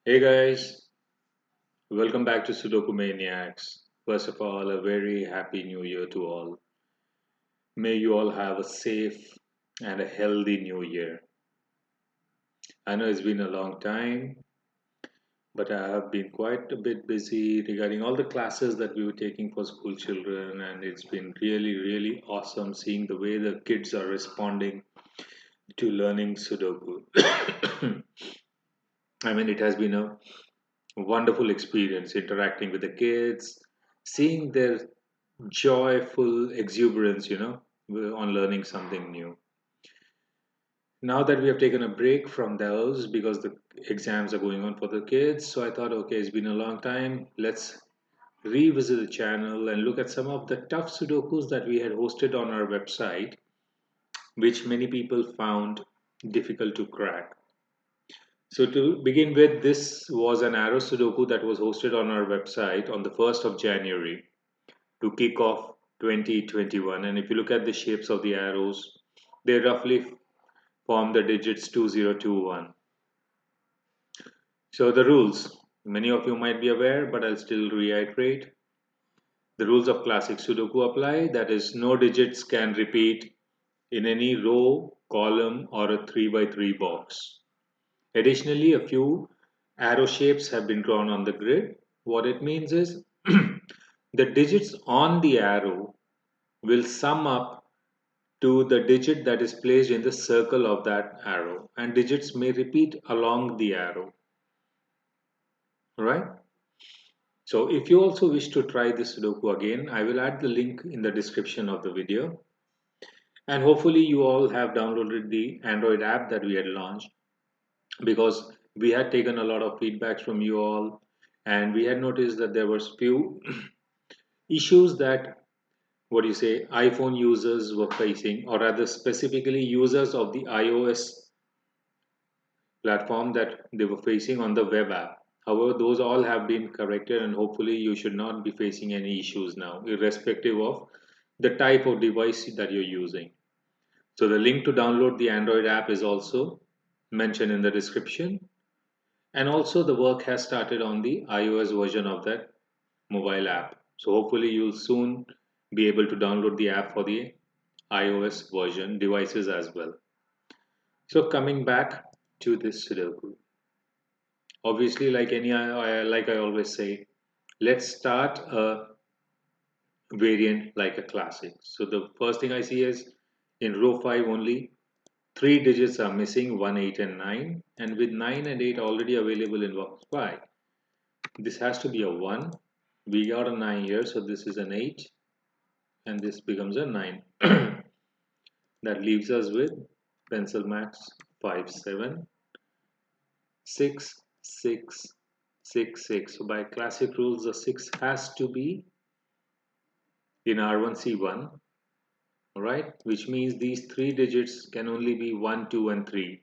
Hey guys, welcome back to Sudoku Maniacs. First of all, a very happy new year to all. May you all have a safe and a healthy new year. I know it's been a long time, but I have been quite a bit busy regarding all the classes that we were taking for school children, and it's been really awesome seeing the way the kids are responding to learning Sudoku. I mean, it has been a wonderful experience interacting with the kids, seeing their joyful exuberance, on learning something new. Now that we have taken a break from those because the exams are going on for the kids, so I thought, okay, it's been a long time. Let's revisit the channel and look at some of the tough Sudokus that we had hosted on our website, which many people found difficult to crack. So to begin with, this was an arrow Sudoku that was hosted on our website on the 1st of January to kick off 2021. And if you look at the shapes of the arrows, they roughly form the digits 2021. So the rules, many of you might be aware, but I'll still reiterate. The rules of classic Sudoku apply, that is, no digits can repeat in any row, column, or a 3 by 3 box. Additionally, a few arrow shapes have been drawn on the grid. What it means is the digits on the arrow will sum up to the digit that is placed in the circle of that arrow, and digits may repeat along the arrow, right? So if you also wish to try this Sudoku again, I will add the link in the description of the video, and hopefully you all have downloaded the Android app that we had launched, because we had taken a lot of feedbacks from you all, and we had noticed that there was few issues that, what do you say, iPhone users were facing, or rather specifically users of the iOS platform that they were facing on the web app. However, those all have been corrected, and hopefully you should not be facing any issues now, irrespective of the type of device that you're using. So the link to download the Android app is also mentioned in the description. And also the work has started on the iOS version of that mobile app. So hopefully you'll soon be able to download the app for the iOS version devices as well. So coming back to this Sudoku. Obviously, like I always say, let's start a variant like a classic. So the first thing I see is in row 5 only three digits are missing, 1, 8 and 9, and with 9 and 8 already available in box 5, this has to be a 1. We got a 9 here, so this is an 8 and this becomes a 9. That leaves us with pencil max 5, 7, 6, 6, 6, 6. So by classic rules, the 6 has to be in R1C1, right? Which means these three digits can only be 1, 2, and 3.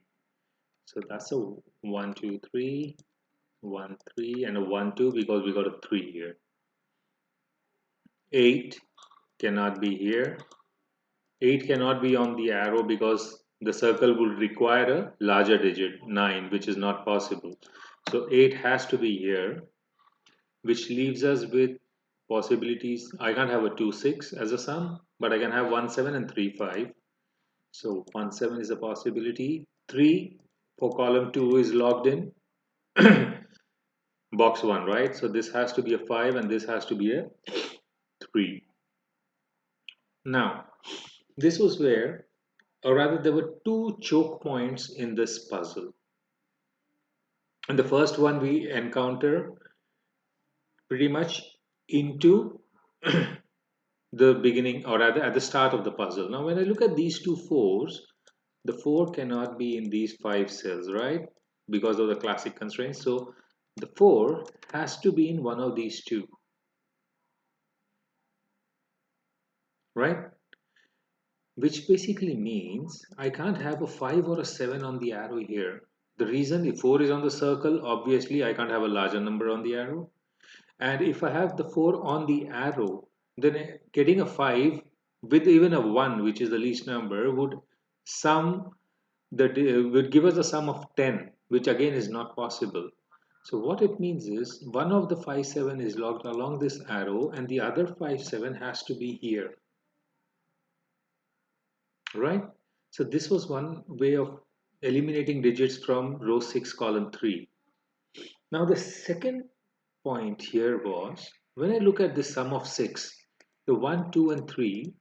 So that's a 1, 2, 3, 1, 3, and a 1, 2 because we got a 3 here. 8 cannot be here. 8 cannot be on the arrow because the circle would require a larger digit, 9, which is not possible. So 8 has to be here, which leaves us with possibilities. I can't have a 2, 6 as a sum, but I can have 1, 7 and 3, 5. So 1, 7 is a possibility. 3 for column 2 is logged in box 1, right? So this has to be a 5 and this has to be a 3. Now, this was where, or rather there were two choke points in this puzzle. And the first one we encounter pretty much into the beginning, or rather at the start of the puzzle. Now when I look at these two fours, the 4 cannot be in these 5 cells, right? Because of the classic constraints. So the 4 has to be in one of these two, right? Which basically means I can't have a 5 or a 7 on the arrow here. The reason, if 4 is on the circle, obviously I can't have a larger number on the arrow. And if I have the 4 on the arrow, then getting a 5 with even a 1, which is the least number, would sum would give us a sum of 10, which again is not possible. So what it means is one of the 5 7 is logged along this arrow and the other 5 7 has to be here, right? So this was one way of eliminating digits from row 6 column 3. Now the second point here was when I look at the sum of 6, the 1, 2 and 3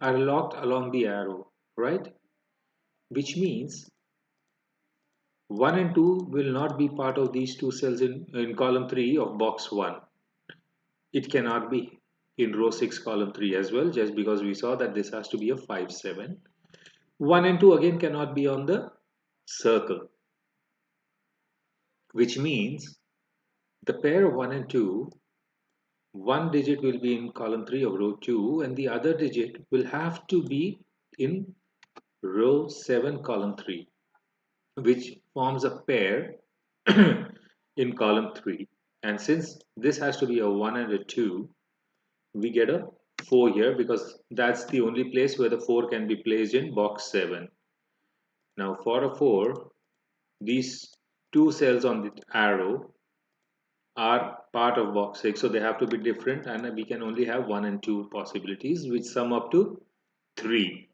are locked along the arrow, right? Which means 1 and 2 will not be part of these two cells in column 3 of box 1. It cannot be in row 6 column 3 as well, just because we saw that this has to be a 5 7. 1 and 2 again cannot be on the circle, which means the pair of 1 and 2, one digit will be in column 3 of row 2 and the other digit will have to be in row 7 column 3, which forms a pair in column 3. And since this has to be a 1 and a 2, we get a 4 here because that's the only place where the 4 can be placed in box 7. Now for a 4, these two cells on the arrow are part of box 6, so they have to be different and we can only have 1 and 2 possibilities which sum up to 3,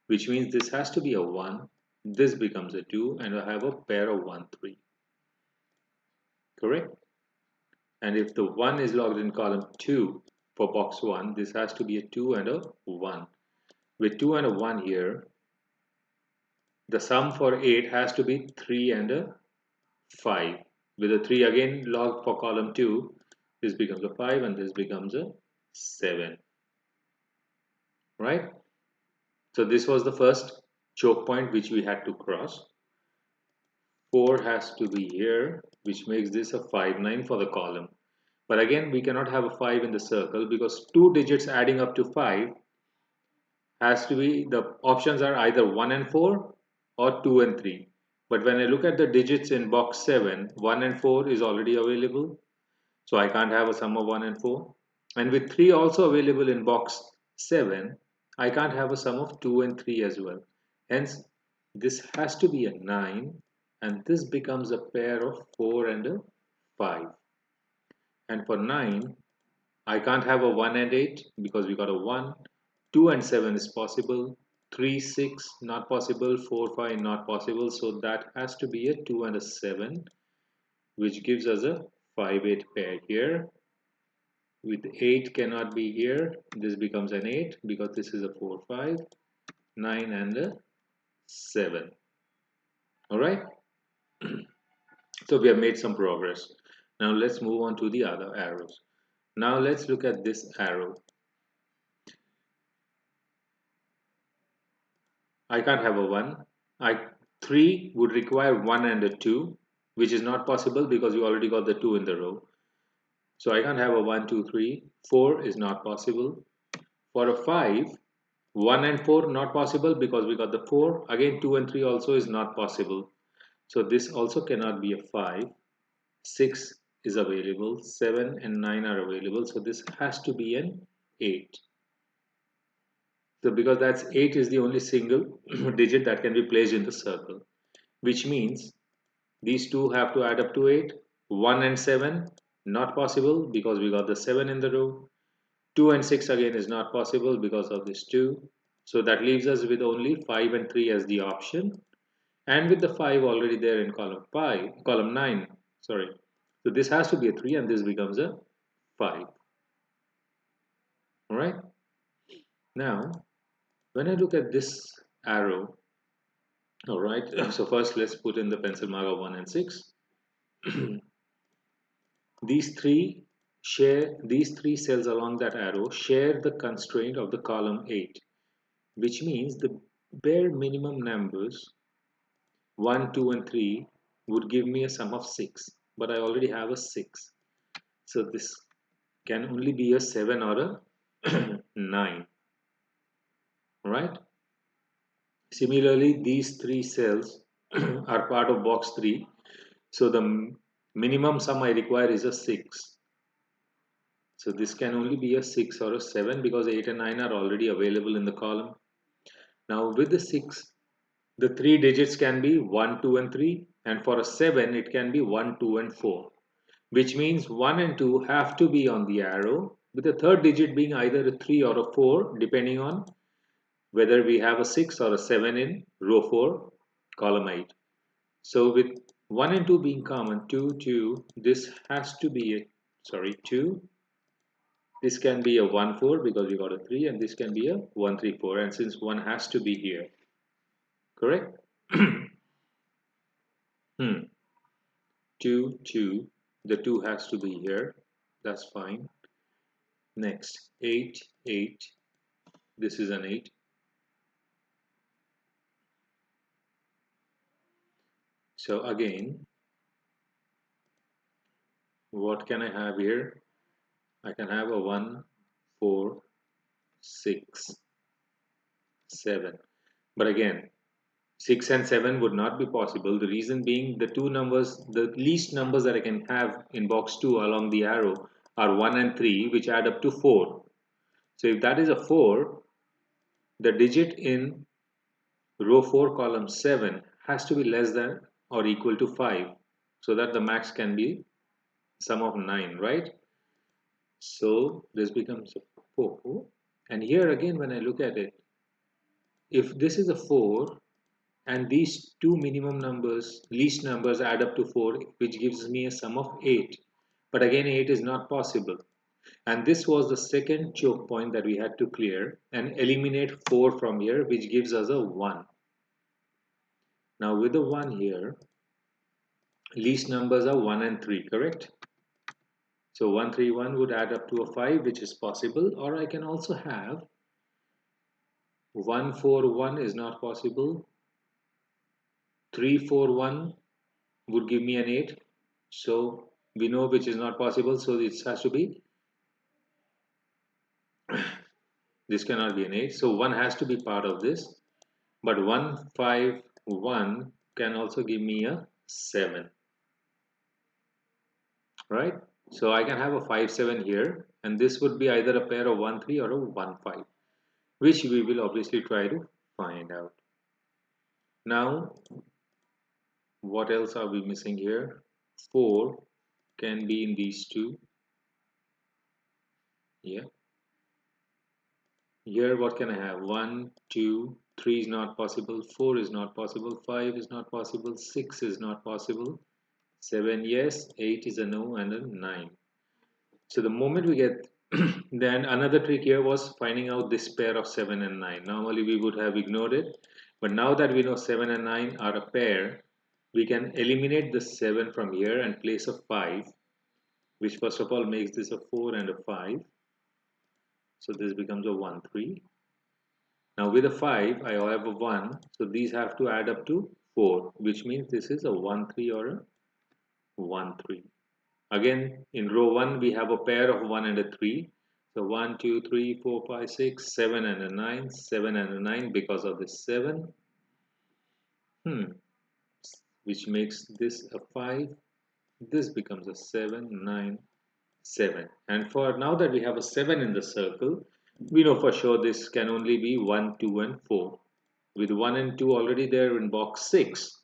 which means this has to be a 1, this becomes a 2 and I have a pair of 1 3, correct? And if the 1 is logged in column 2 for box 1, this has to be a 2 and a 1. With 2 and a 1 here, the sum for 8 has to be 3 and a 5. With a 3 again logged for column 2, this becomes a 5 and this becomes a 7. Right? So this was the first choke point which we had to cross. 4 has to be here, which makes this a 5 9 for the column. But again, we cannot have a 5 in the circle because two digits adding up to 5 has to be, the options are either 1 and 4 or 2 and 3. But when I look at the digits in box 7, 1 and 4 is already available. So I can't have a sum of 1 and 4. And with 3 also available in box 7, I can't have a sum of 2 and 3 as well. Hence, this has to be a 9 and this becomes a pair of 4 and a 5. And for 9, I can't have a 1 and 8 because we got a 1. 2 and 7 is possible. 3, 6 not possible. 4, 5 not possible. So that has to be a 2 and a 7, which gives us a 5 8 pair here. With 8 cannot be here. This becomes an 8 because this is a 4 5, 9 and a 7. Alright. So we have made some progress. Now let's move on to the other arrows. Now let's look at this arrow. I can't have a 1. 3 would require 1 and a 2, which is not possible because you already got the 2 in the row. So I can't have a 1, 2, 3. 4 is not possible. For a 5, 1 and 4 not possible because we got the 4. Again 2 and 3 also is not possible. So this also cannot be a 5. 6 is available. 7 and 9 are available. So this has to be an 8. So because that's 8 is the only single digit that can be placed in the circle, which means these two have to add up to 8. 1 and 7 not possible because we got the 7 in the row. 2 and 6 again is not possible because of this 2. So that leaves us with only 5 and 3 as the option. And with the 5 already there in column 9, sorry. So this has to be a 3 and this becomes a 5. Alright. Now, when I look at this arrow, alright, so first let's put in the pencil mark of 1 and 6. These three cells along that arrow share the constraint of the column 8, which means the bare minimum numbers 1, 2 and 3 would give me a sum of 6, but I already have a 6. So this can only be a 7 or a 9, right? Similarly, these three cells are part of box 3. So the minimum sum I require is a 6. So this can only be a 6 or a 7 because 8 and 9 are already available in the column. Now with the 6, the three digits can be 1, 2 and 3 And for a 7, it can be 1, 2, and 4, which means 1 and 2 have to be on the arrow, with the third digit being either a 3 or a 4, depending on whether we have a 6 or a 7 in row 4, column 8. So with 1 and 2 being common, 2, 2, this has to be a, 2. This can be a 1, 4 because we got a 3, and this can be a 1, 3, 4. And since 1 has to be here, correct? 2, 2. The 2 has to be here. That's fine. Next, 8, 8. This is an 8. So again, what can I have here? I can have a 1, 4, 6, 7. But again, 6 and 7 would not be possible. The reason being the two numbers, the least numbers that I can have in box 2 along the arrow are 1 and 3, which add up to 4. So if that is a 4, the digit in row 4 column 7 has to be less than or equal to 5, so that the max can be sum of 9, right? So this becomes a 4. And here again, when I look at it, if this is a 4 and these two minimum numbers, least numbers, add up to 4, which gives me a sum of 8. But again, 8 is not possible. And this was the second choke point that we had to clear and eliminate 4 from here, which gives us a 1. Now with the 1 here, least numbers are 1 and 3, correct? So 1, 3, 1 would add up to a 5, which is possible. Or I can also have 1, 4, 1 is not possible. 3, 4, 1 would give me an 8. So we know which is not possible. So this has to be, this cannot be an 8. So 1 has to be part of this. But 1, 5, 1 can also give me a 7. Right? So I can have a 5, 7 here. And this would be either a pair of 1, 3 or a 1, 5. Which we will obviously try to find out. Now, what else are we missing here? 4 can be in these two. Yeah. Here, what can I have? 1, 2, 3 is not possible. 4 is not possible. 5 is not possible. 6 is not possible. 7, yes. 8 is a no, and a 9. So the moment we get, then another trick here was finding out this pair of 7 and 9. Normally we would have ignored it. But now that we know 7 and 9 are a pair, we can eliminate the 7 from here and place a 5, which first of all makes this a 4 and a 5. So this becomes a 1, 3. Now with a 5, I have a 1. So these have to add up to 4, which means this is a 1, 3 or a 1, 3. Again, in row 1, we have a pair of 1 and a 3. So 1, 2, 3, 4, 5, 6, 7 and a 9, 7 and a 9 because of this 7. Which makes this a 5. This becomes a 7, 9, 7. And for now that we have a 7 in the circle, we know for sure this can only be 1, 2, and 4. With 1 and 2 already there in box 6,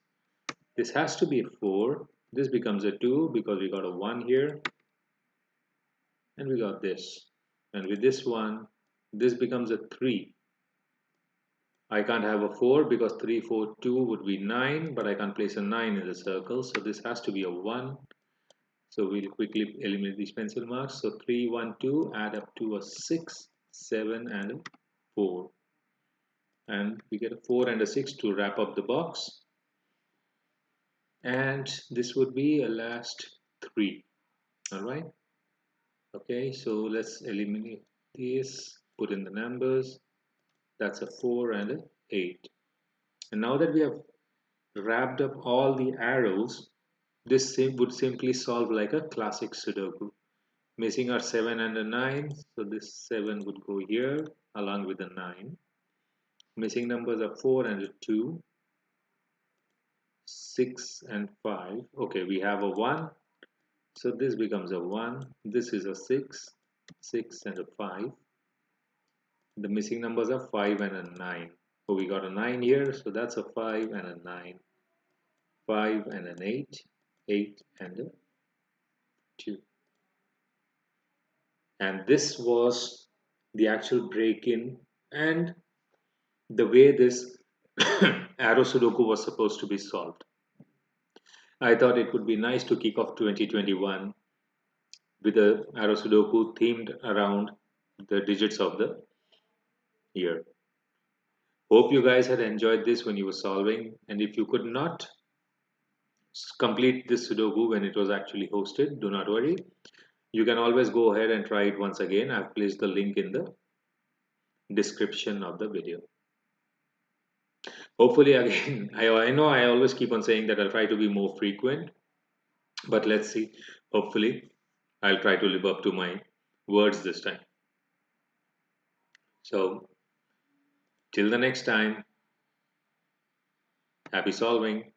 this has to be a 4. This becomes a 2 because we got a 1 here. And we got this. And with this one, this becomes a 3. I can't have a 4 because 3, 4, 2 would be 9, but I can't place a 9 in the circle. So this has to be a 1. So we'll quickly eliminate these pencil marks. So 3, 1, 2 add up to a 6, 7, and a 4. And we get a 4 and a 6 to wrap up the box. And this would be a last 3. Alright. Okay, so let's eliminate this, put in the numbers. That's a 4 and a 8. And now that we have wrapped up all the arrows, this would simply solve like a classic Sudoku. Missing our 7 and a 9, so this 7 would go here along with the 9. Missing numbers are 4 and a 2, 6 and 5. Okay, we have a 1, so this becomes a 1. This is a 6, 6 and a 5. The missing numbers are 5 and a 9. So we got a 9 here, so that's a 5 and a 9. 5 and an 8, 8 and a 2. And this was the actual break-in and the way this arrow Sudoku was supposed to be solved. I thought it would be nice to kick off 2021 with a arrow Sudoku themed around the digits of the year. Hope you guys had enjoyed this when you were solving, and if you could not complete this Sudoku when it was actually hosted, do not worry. You can always go ahead and try it once again. I've placed the link in the description of the video. Hopefully, again, I know I always keep on saying that I'll try to be more frequent, but let's see. Hopefully, I'll try to live up to my words this time. So, till the next time, happy solving.